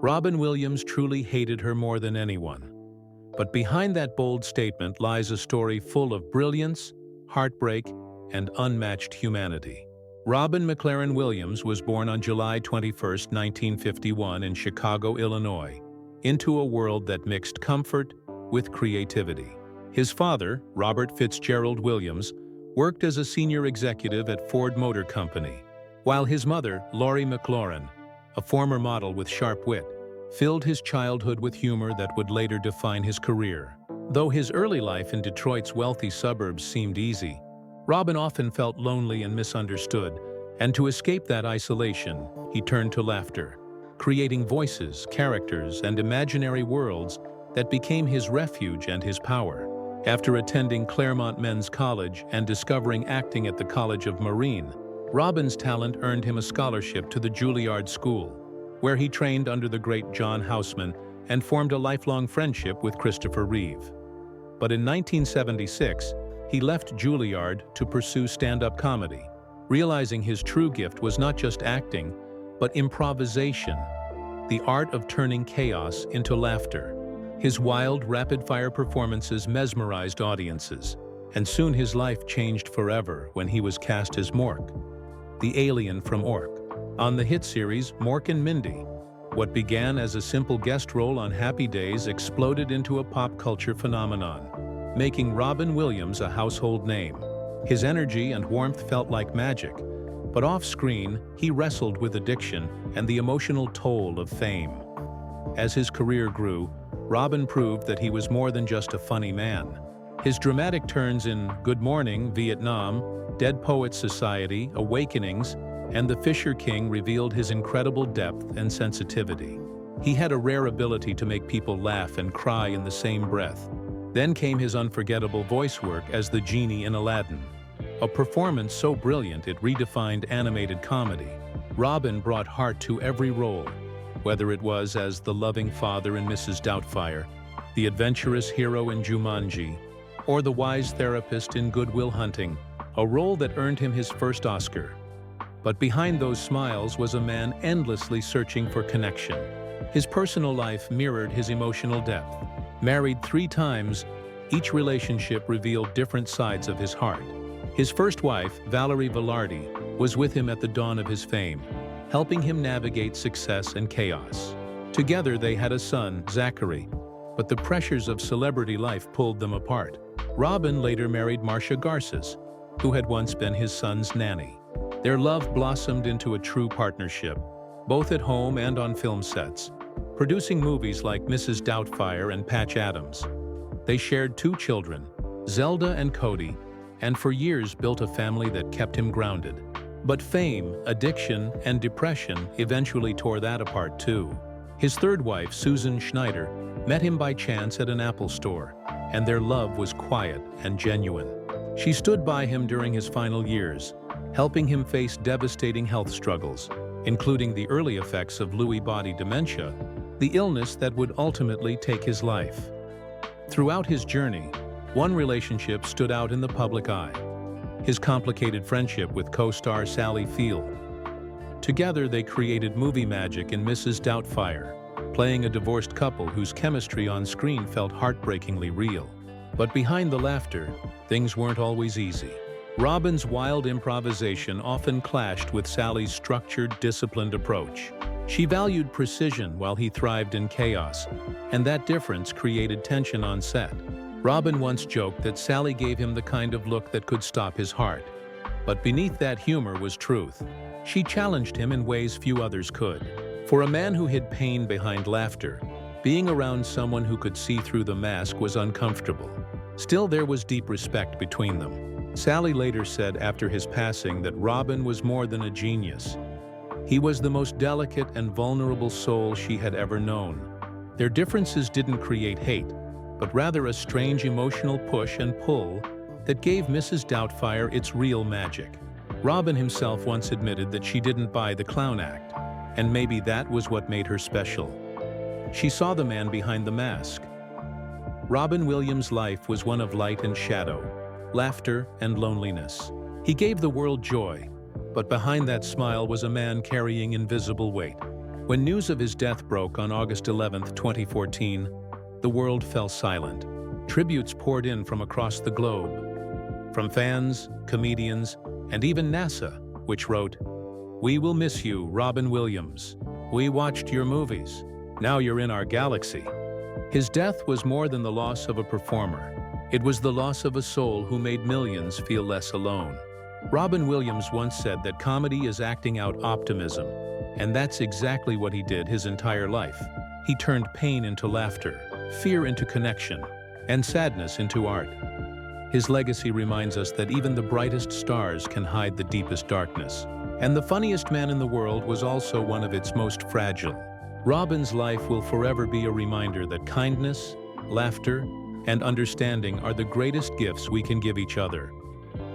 Robin Williams truly hated her more than anyone. But behind that bold statement lies a story full of brilliance, heartbreak, and unmatched humanity. Robin McLaren Williams was born on July 21, 1951 in Chicago, Illinois, into a world that mixed comfort with creativity. His father, Robert Fitzgerald Williams, worked as a senior executive at Ford Motor Company, while his mother, Laurie McLaurin, a former model with sharp wit, filled his childhood with humor that would later define his career. Though his early life in Detroit's wealthy suburbs seemed easy, Robin often felt lonely and misunderstood, and to escape that isolation, he turned to laughter, creating voices, characters, and imaginary worlds that became his refuge and his power. After attending Claremont Men's College and discovering acting at the College of Marine, Robin's talent earned him a scholarship to the Juilliard School, where he trained under the great John Houseman and formed a lifelong friendship with Christopher Reeve. But in 1976, he left Juilliard to pursue stand-up comedy, realizing his true gift was not just acting, but improvisation, the art of turning chaos into laughter. His wild, rapid-fire performances mesmerized audiences, and soon his life changed forever when he was cast as Mork, the alien from Ork, on the hit series Mork and Mindy. What began as a simple guest role on Happy Days exploded into a pop culture phenomenon, making Robin Williams a household name. His energy and warmth felt like magic, but off-screen, he wrestled with addiction and the emotional toll of fame. As his career grew, Robin proved that he was more than just a funny man. His dramatic turns in Good Morning, Vietnam, Dead Poets Society, Awakenings, and The Fisher King revealed his incredible depth and sensitivity. He had a rare ability to make people laugh and cry in the same breath. Then came his unforgettable voice work as the genie in Aladdin, a performance so brilliant it redefined animated comedy. Robin brought heart to every role, whether it was as the loving father in Mrs. Doubtfire, the adventurous hero in Jumanji, or the wise therapist in Good Will Hunting, a role that earned him his first Oscar. But behind those smiles was a man endlessly searching for connection. His personal life mirrored his emotional depth. Married 3 times, each relationship revealed different sides of his heart. His first wife, Valerie Velarde, was with him at the dawn of his fame, helping him navigate success and chaos. Together they had a son, Zachary, but the pressures of celebrity life pulled them apart. Robin later married Marcia Garces, who had once been his son's nanny. Their love blossomed into a true partnership, both at home and on film sets, producing movies like Mrs. Doubtfire and Patch Adams. They shared 2 children, Zelda and Cody, and for years built a family that kept him grounded. But fame, addiction, and depression eventually tore that apart too. His third wife, Susan Schneider, met him by chance at an Apple store, and their love was quiet and genuine. She stood by him during his final years, helping him face devastating health struggles, including the early effects of Lewy body dementia, the illness that would ultimately take his life. Throughout his journey, one relationship stood out in the public eye: his complicated friendship with co-star Sally Field. Together they created movie magic in Mrs. Doubtfire, playing a divorced couple whose chemistry on screen felt heartbreakingly real. But behind the laughter, things weren't always easy. Robin's wild improvisation often clashed with Sally's structured, disciplined approach. She valued precision while he thrived in chaos, and that difference created tension on set. Robin once joked that Sally gave him the kind of look that could stop his heart. But beneath that humor was truth. She challenged him in ways few others could. For a man who hid pain behind laughter, being around someone who could see through the mask was uncomfortable. Still, there was deep respect between them. Sally later said after his passing that Robin was more than a genius. He was the most delicate and vulnerable soul she had ever known. Their differences didn't create hate, but rather a strange emotional push and pull that gave Mrs. Doubtfire its real magic. Robin himself once admitted that she didn't buy the clown act, and maybe that was what made her special. She saw the man behind the mask. Robin Williams' life was one of light and shadow, laughter and loneliness. He gave the world joy, but behind that smile was a man carrying invisible weight. When news of his death broke on August 11, 2014, the world fell silent. Tributes poured in from across the globe, from fans, comedians, and even NASA, which wrote, "We will miss you, Robin Williams. We watched your movies. Now you're in our galaxy." His death was more than the loss of a performer. It was the loss of a soul who made millions feel less alone. Robin Williams once said that comedy is acting out optimism, and that's exactly what he did his entire life. He turned pain into laughter, fear into connection, and sadness into art. His legacy reminds us that even the brightest stars can hide the deepest darkness. And the funniest man in the world was also one of its most fragile. Robin's life will forever be a reminder that kindness, laughter, and understanding are the greatest gifts we can give each other.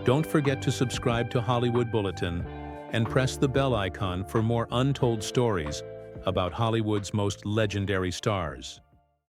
Don't forget to subscribe to Hollywood Bulletin and press the bell icon for more untold stories about Hollywood's most legendary stars.